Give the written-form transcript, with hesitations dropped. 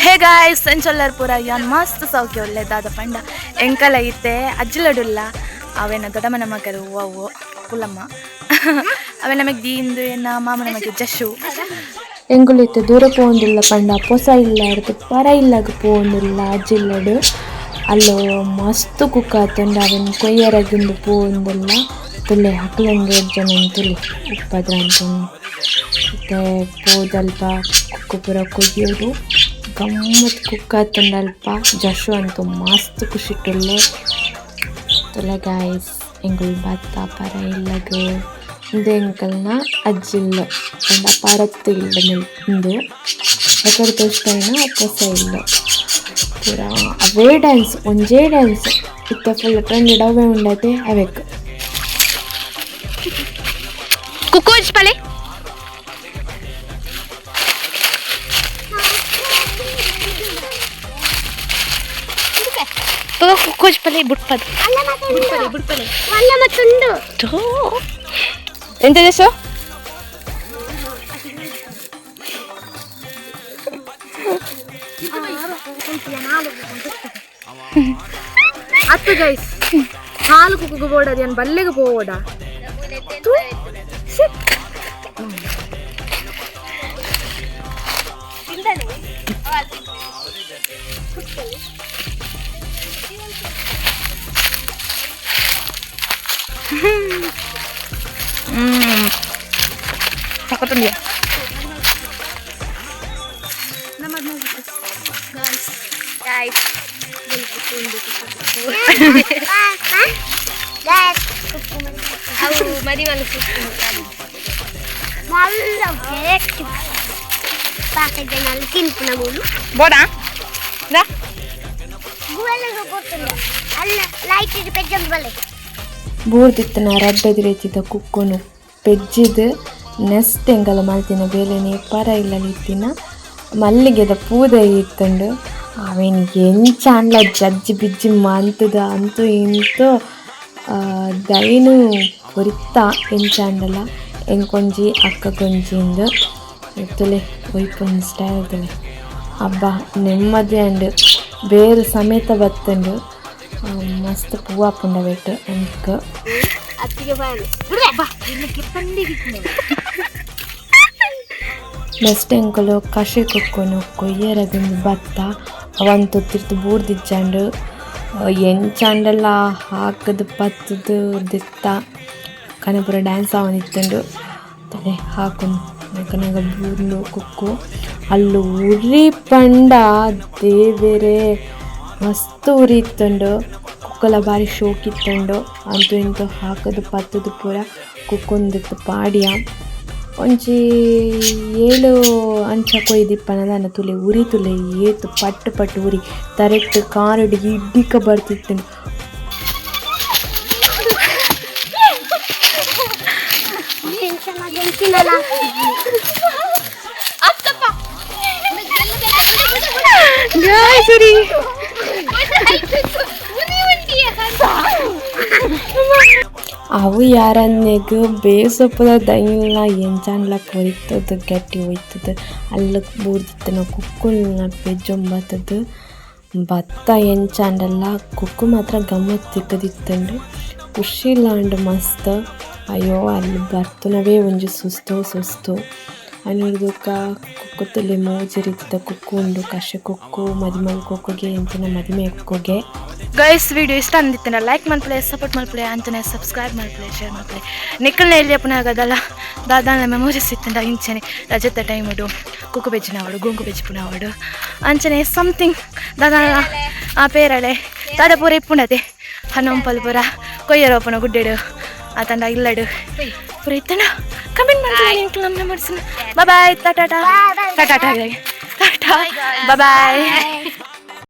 hey guys ಎಂಚೊಲ್ಲರ್ ಪೂರ ಯಾನ್ ಮಸ್ತ್ ಸೌಖ್ಯ ಒಳ್ಳೆದಾದ ಪಂಡ ಎಂಕಲ ಐತೆ ಅಜ್ಜಿಲಡುಲ್ಲ ಅವೇನ ದೊಡ್ಡಮ್ಮನ ಮಗರು ಅವು ಕುಲಮ್ಮ ಅವೇ ನಮಗೆ ದೀಂದು ಏನ ಮಾಮನ ಮಗ ಜಶು ಎಂಗುಳಿತ್ತು ದೂರ ಪೋಂದಿಲ್ಲ ಪಂಡ ಪೊಸ ಇಲ್ಲ ಇರ್ದು ಪರ ಇಲ್ಲಾಗ ಪೋಂದಿಲ್ಲ ಅಜ್ಜಿಲ್ಲಡು ಅಲ್ಲೋ ಮಸ್ತ್ ಕುಕ್ಕ ಆತಂಡ ಅವನ್ ಕೊಯ್ಯರಗಿಂದು ಪೋಂದಿಲ್ಲ ತುಲೆ ಹಕ್ಲಂಗೆ ಜನ ತುಲೆ ಉಪ್ಪದ್ರ ಅಂತ ಮತ್ತೆ ಪೋದಲ್ಪ ಕುಕ್ಕು ಪುರ ಕೊಯ್ಯೋದು ಗಮ್ಮತ್ ಕುಕ್ಕ ಆತಂಡಲ್ಪ ಜಶು ಅಂತೂ ಮಸ್ತ್ ಖುಷಿಟ್ಟುಲ್ಲೆ ತುಲೆ ಗಾಯ್ಸ್ ಎಂಗುಳ್ ಭತ್ತ ಪರ ಇಲ್ಲಗ ಇಂದು ಎಂಕಲ್ನ ಅಜ್ಜಿಲ್ಲ ಪಂಡ ಪರತ್ತು ಇಲ್ಲ ಇಂದು ಎಕಡೆ ತೋಚ್ತೈನ ಪೊಸ ಇಲ್ಲ ಪೂರ ಅವೇ ಡ್ಯಾನ್ಸ್ ಒಂಜೇ ಡ್ಯಾನ್ಸ್ ಇತ್ತ ಫುಲ್ ಟ್ರೆಂಡ್ ಅವೇ ಉಂಡತೆ ಅವೆಕ್ ಕುಕೋಜ್ ಪಲೆ ಕುಕೋಜ್ ಪಲೆ ಬುಟ್ಪದು ಬುಟ್ಪಲೆ ವಲ್ಲ ಮತ್ತುಂಡು ಎಂತ ದೇಶ ಅತ್ತು ಗೈಸ್ ಹಾಲು ಕುಕ್ಕು ಬೋಡದು ಏನು ಬಲ್ಲೆಗೆ ಪೋಡ ಸಕತ್ತುಂಡಿಯ ಮರಿ ಬೋಡಾ ಬೂರ್ದಿತ್ತನ ರಡ್ಡದಿರೈತಿದ್ದ ಕುಕ್ಕುನು ಪೆಜ್ಜಿದು ನೆಸ್ಟ್ ಎಂಗಲ ಮಲ್ತಿನ ಬೇಲೆನೆ ಪರ ಇಲ್ಲ ಇತ್ತಿನ ಮಲ್ಲಿಗೆದ ಪೂದ ಇತ್ತಂಡು ಅವೇನು ಎಂಚ ಅಂಡ್ಲ ಜಜ್ಜಿ ಬಿಜ್ಜಿ ಮಂತದ ಅಂತೂ ಇಂತೂ ದೈನು ಹೊರಿತ ಎಂಚ ಅಂಡಲ್ಲ ಎಂಕೊಂಜಿ ಅಕ್ಕ ಗೊಂಜಿಂದು ತುಲೆ ಒಯ್ಪೊಂದು ಸ್ಟೈಲ್ ತುಲೆ ಹಬ್ಬ ನೆಮ್ಮದಿ ಅಂಡು ಬೇರು ಸಮೇತ ಬತ್ತಂಡು ಮಸ್ತ್ ಪೂವ ಪುಂಡ ಬೆಟ್ಟು ಅಂಕ ನೆಕ್ಸ್ಟ್ ಎಂಕಲು ಕಷೆ ಕುಕ್ಕೊನು ಕೊಯ್ಯರಗಿಂದು ಭತ್ತ ಅವಂತು ತಿರ್ತು ಬೂರ್ದಿಜ್ಜಂಡು ಎಂಚಂಡೆಲ್ಲ ಹಾಕದು ಪತ್ತದು ದಿತ್ತ ಕನಪುರ ಡ್ಯಾನ್ಸ್ ಅವನಿತ್ತಂಡು ತಲೆ ಹಾಕೊಂಡು ಯಾಕನಾಗ ಬೂರ್ಲು ಕುಕ್ಕು ಅಲ್ಲು ಉರಿ ಪಂಡ ದೇವೇರೆ ಮಸ್ತ್ ಉರಿ ಇತ್ತಂಡು ಕುಕ್ಕಲ ಬಾರಿ ಶೋಕ್ ಇತ್ತಂಡು ಅಂತೂ ಇಂತೂ ಹಾಕದು ಪತ್ತದು ಪೂರ ಕುಕ್ಕೊಂದಿತ್ತು ಪಾಡ್ಯ ಒಂಜಿ 7 ಅಂಚ ಕೊಯ್ದಿಪ್ಪನದಾನ ತುಲೆ ಉರಿ ತುಲೆ ಏತು ಪಟ್ಟು ಪಟ್ಟು ಉರಿ ತರೆಟ್ಟು ಕಾರಡಿ ಇಡ್ಡಿಕ ಬರ್ತಿತ್ತು ಅವು ಯಾರನ್ನೆಗ ಬೇಸೊಪ್ಪದ ದೈಲ ಎಂಚಾನ್ಲಕ್ ಒಯ್ತದ ಗಟ್ಟಿ ಒಯ್ತದ ಅಲ್ಲಕ್ಕೆ ಬೂರ್ದಿತ್ತನ ಕುಕ್ಕುಲ್ನ ಪೆಜ್ಜೊಂಬತ್ತದು ಭತ್ತ ಎಂಚಾಂಡಲ್ಲ ಕುಕ್ಕು ಮಾತ್ರ ಗಮ್ಮತ್ ತಿಕ್ಕದಿತ್ತಂಡು ಖುಷಿ ಇಲ್ಲಾಂಡು ಮಸ್ತ್ ಅಯ್ಯೋ ಅಲ್ಲಿ ಬರ್ತನವೇ ಒಂಜಿ ಸುಸ್ತು ಅನ್ನಿಡ್ದಕ್ಕ ಕುಕ್ಕು ತುಲೆ ಮೋಜರಿದ್ದ ಕುಕ್ಕು ಉಂಡು ಕಷೆ ಕುಕ್ಕು ಮದಿಮಲ್ ಕುಕ್ಕುಗೆ ಎಂಚಿನ ಮದಿಮೆ ಕುಕ್ಕುಗೆ ಗೈಸ್ ವಿಡಿಯೋ ಇಷ್ಟ ಅಂದಿತ್ತೇನೆ ಲೈಕ್ ಮಲ್ಪಲೆ ಸಪೋರ್ಟ್ ಮಲ್ಪಲೆ ಅಂಚನೆ ಸಬ್ಸ್ಕ್ರೈಬ್ ಮಲ್ಪಲೆ ಶೇರ್ ಮಲ್ಪಲೆ ನಿಕ್ಕಲ್ನ ಎಲ್ಲಿ ಅಪ್ಪನ ಆಗದಲ್ಲ ದಾದಾನ ಮೆಮೊರೀಸ್ ಇತ್ತಂಡ ಇಂಚನೆ ರಜತ ಟೈಮ್ ಉಡು ಕುಕ್ಕು ಬೆಜ್ಜಿನ ಅವಡು ಗೊಂಗು ಬೆಜ್ಜಿ ಪುನ ಅವಡು ಅಂಚನೆ ಸಮಥಿಂಗ್ ದಾದಾನ ಆ ಪೇರಳೆ ದಾದ ಪೂರ ಇಪ್ಪುಂಡತೆ ಹನ್ನೊಂಪಲ್ ಪೂರ ಕೊಯ್ಯರೋಪನ ಗುಡ್ಡೆಡು ಆತಂಡ ಇಲ್ಲಡು ಪೂರ ಇತ್ತಂಡ ಕಮೆಂಟ್ ಮಾಡ್ತೀನಿ ನಮ್ಮ ಮೆಮೊರೀಸ್ನ ಬಾಯ್ ಟಾಟಾ ಟಾಟಾ ಬಾಯ್